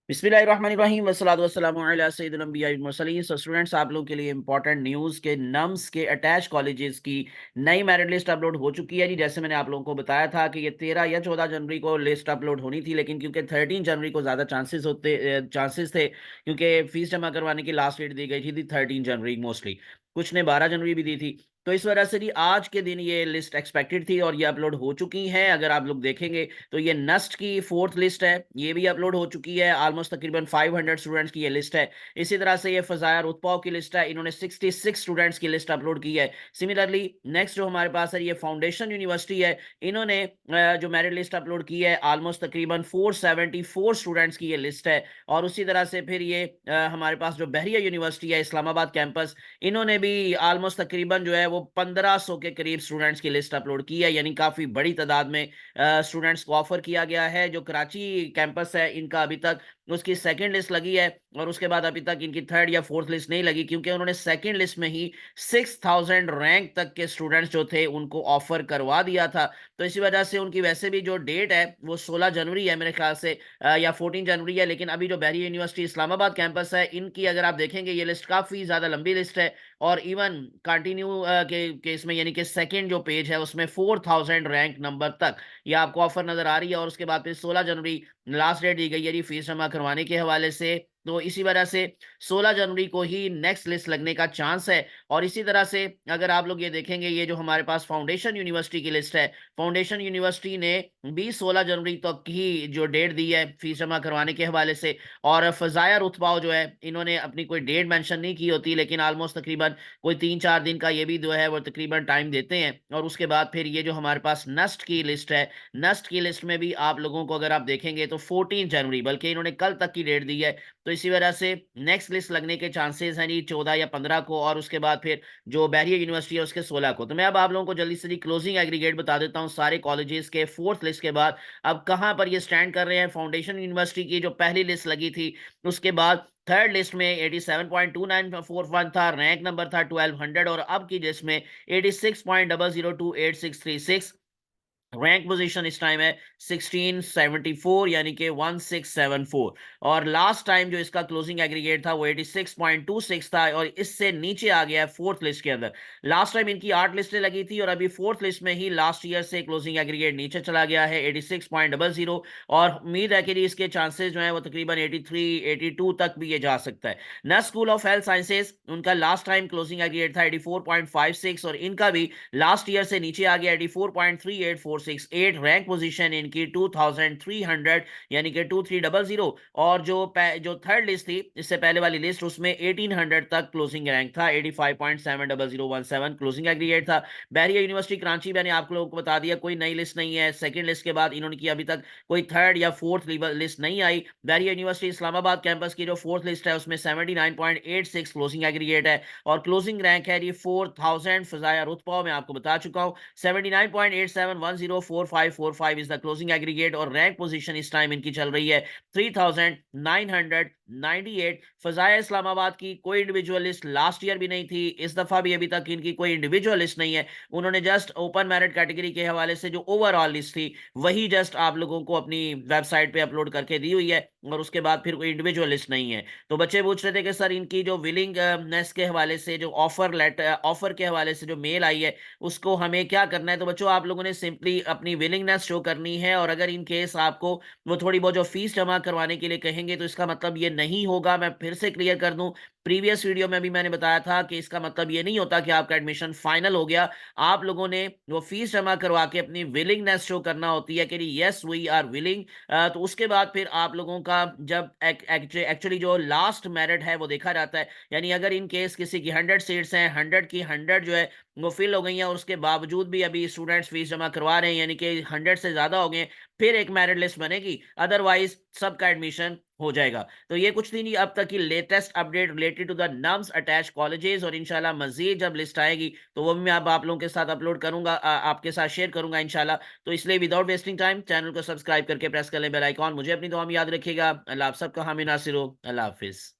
बिस्मिल्लाहिर्रहमानिर्रहीम वस्सलातु वस्सलामु अला सय्यिदिल अंबिया वल मुरसलीन। सो स्टूडेंट्स, आप लोगों के लिए इंपॉर्टेंट न्यूज़ के नम्स के अटैच कॉलेजेस की नई मेरिट लिस्ट अपलोड हो चुकी है जी। जैसे मैंने आप लोगों को बताया था कि ये 13 या 14 जनवरी को लिस्ट अपलोड होनी थी, लेकिन क्योंकि 13 जनवरी को ज़्यादा चांसेस थे, क्योंकि फीस जमा करवाने की लास्ट डेट दी गई थी 13 जनवरी मोस्टली, कुछ ने 12 जनवरी भी दी थी। तो इस वजह से जी आज के दिन ये लिस्ट एक्सपेक्टेड थी और ये अपलोड हो चुकी है। अगर आप लोग देखेंगे तो ये नस्ट की 4th लिस्ट है, ये भी अपलोड हो चुकी है। ऑलमोस्ट तकरीबन 500 स्टूडेंट्स की ये लिस्ट है। इसी तरह से ये फ़ज़ाया रुतपाव की लिस्ट है, इन्होंने 66 स्टूडेंट्स की लिस्ट अपलोड की है। सिमिलरली नेक्स्ट जो हमारे पास है, ये फाउंडेशन यूनिवर्सिटी है, इन्होंने जो मेरिट लिस्ट अपलोड की है, ऑलमोस्ट तकरीबन 474 स्टूडेंट्स की ये लिस्ट है। और उसी तरह से फिर ये हमारे पास जो बहरिया यूनिवर्सिटी है, इस्लामाबाद कैंपस, इन्होंने भी ऑलमोस्ट तकरीबन जो है वो 1500 के करीब स्टूडेंट्स की लिस्ट अपलोड की है, यानी काफ़ी बड़ी तादाद में स्टूडेंट्स को ऑफर किया गया है। जो कराची कैंपस है, इनका अभी तक उसकी सेकंड लिस्ट लगी है और उसके बाद अभी तक इनकी थर्ड या फोर्थ लिस्ट नहीं लगी, क्योंकि उन्होंने सेकंड लिस्ट में ही 6000 रैंक तक के स्टूडेंट्स जो थे उनको ऑफर करवा दिया था। तो इसी वजह से उनकी वैसे भी जो डेट है वो 16 जनवरी है मेरे ख्याल से, या 14 जनवरी है। लेकिन अभी जो बहरिया यूनिवर्सिटी इस्लामाबाद कैंपस है, इनकी अगर आप देखेंगे ये लिस्ट काफ़ी ज़्यादा लंबी लिस्ट है और इवन कंटिन्यू के केस में, यानी कि सेकंड जो पेज है उसमें 4000 रैंक नंबर तक ये आपको ऑफर नजर आ रही है। और उसके बाद फिर 16 जनवरी लास्ट डेट दी गई है जी फीस जमा करवाने के हवाले से। तो इसी वजह से 16 जनवरी को ही नेक्स्ट लिस्ट लगने का चांस है। और इसी तरह से अगर आप लोग ये देखेंगे, ये जो हमारे पास फाउंडेशन यूनिवर्सिटी की लिस्ट है, फाउंडेशन यूनिवर्सिटी ने भी 16 जनवरी तक ही जो डेट दी है फीस जमा करवाने के हवाले से। और फजाया रुतबाव जो है, इन्होंने अपनी कोई डेट मेंशन नहीं की होती, लेकिन ऑलमोस्ट तकरीबन कोई 3-4 दिन का ये भी जो है वो तकरीबन टाइम देते हैं। और उसके बाद फिर ये जो हमारे पास नस्ट की लिस्ट है, नस्ट की लिस्ट में भी आप लोगों को अगर आप देखेंगे तो 14 जनवरी, बल्कि इन्होंने कल तक की डेट दी है। तो इसी वजह से नेक्स्ट लिस्ट लगने के चांसेस हैं जी 14 या 15 को, और उसके बाद फिर जो बैरियर यूनिवर्सिटी है उसके 16 को। तो मैं अब आप लोगों को जल्दी से जी क्लोजिंग एग्रीगेट बता देता हूँ सारे कॉलेजेस के फोर्थ लिस्ट के बाद अब कहाँ पर ये स्टैंड कर रहे हैं। फाउंडेशन यूनिवर्सिटी की जो पहली लिस्ट लगी थी, उसके बाद थर्ड लिस्ट में 87.2941 था, रैंक नंबर था 1200, और अब की लिस्ट में 86.0028636, रैंक पोजीशन इस टाइम है 1674, यानी कि 1674। और लास्ट टाइम जो इसका क्लोजिंग एग्रीगेट था वो 86.26 था, और इससे नीचे आ गया है फोर्थ लिस्ट के अंदर। लास्ट टाइम इनकी 8 लिस्टें लगी थी और अभी फोर्थ लिस्ट में ही लास्ट ईयर से क्लोजिंग एग्रीगेट नीचे चला गया है 86.00। और उम्मीद है कि जी इसके चांसेस जो है वो तकरीबन 83 82 तक भी ये जा सकता है। न स्कूल ऑफ हेल्थ साइंसेज, उनका लास्ट टाइम क्लोजिंग एग्रीगेट था 84.56, और इनका भी लास्ट ईयर से नीचे आ गया 84.38468। रैंक पोजीशन इनकी 2300, यानी कि 2300। और जो थर्ड लिस्ट थी इससे पहले वाली लिस्ट, उसमें 1800 तक क्लोजिंग रैंक था, 85.70017 क्लोजिंग एग्रीगेट था। बैरिया यूनिवर्सिटी कराची, मैंने आप लोगों को बता दिया कोई नई लिस्ट नहीं है। सेकंड लिस्ट के बाद इन्होंने की अभी तक कोई थर्ड या फोर्थ लिस्ट नहीं आई। बैरिया यूनिवर्सिटी इस्लामाबाद कैंपस की जो फोर्थ लिस्ट है उसमें 79.86 क्लोजिंग एग्रीगेट है, और क्लोजिंग रैंक है जी 4000। फजाया रुतबा मैं आपको बता चुका हूं, 79.87104545 इज द क्लोजिंग एग्रीगेट, और रैंक पोजीशन इस टाइम इनकी चल रही है 3998। फजाया इस्लामाबाद की कोई इंडिविजुअल लिस्ट लास्ट ईयर भी नहीं थी, इस दफा भी अभी तक इनकी कोई इंडिविजुअल लिस्ट नहीं है। उन्होंने जस्ट ओपन मेरिट कैटेगरी के हवाले से जो ओवरऑल लिस्ट थी वही जस्ट आप लोगों को अपनी वेबसाइट पे अपलोड करके दी हुई है, और उसके बाद फिर कोई इंडिविजुअल लिस्ट नहीं है। तो बच्चे पूछ रहे थे कि सर इनकी जो विलिंगनेस के हवाले से, जो ऑफर के हवाले से जो मेल आई है, उसको हमें क्या करना है। तो बच्चों, आप लोगों ने सिंपली अपनी विलिंगनेस शो करनी है, और अगर इन केस आपको वो थोड़ी बहुत जो फीस जमा करवाने के लिए कहेंगे तो इसका मतलब ये नहीं होगा। मैं फिर से क्लियर कर दूं, प्रीवियस वीडियो में भी मैंने बताया था कि इसका मतलब ये नहीं होता कि आपका एडमिशन फाइनल हो गया। आप लोगों ने वो फीस जमा करवा के अपनी विलिंगनेस शो करना होती है कि यस वी आर विलिंग। तो उसके बाद फिर आप लोगों का जब एक्चुअली जो लास्ट मेरिट है वो देखा जाता है, यानी अगर इन केस किसी की 100 सीट्स हैं, 100 की 100 जो है वो फिल हो गई हैं, और उसके बावजूद भी अभी स्टूडेंट्स फीस जमा करवा रहे हैं, यानी कि 100 से ज्यादा हो गए, फिर एक मेरिट लिस्ट बनेगी, अदरवाइज सबका एडमिशन हो जाएगा। तो ये कुछ थी नहीं अब तक की latest update related to the norms attach colleges, और इंशाल्लाह मजीद जब लिस्ट आएगी तो वो भी मैं आप लोगों के साथ अपलोड करूंगा, आपके साथ शेयर करूंगा इंशाल्लाह। तो इसलिए विदाउट वेस्टिंग टाइम चैनल को सब्सक्राइब करके प्रेस कर लें बेल आइकॉन। मुझे अपनी दुआ में याद रखिएगा। अल्लाह आप सबका हामी नासिर हो। अल्लाह हाफिज।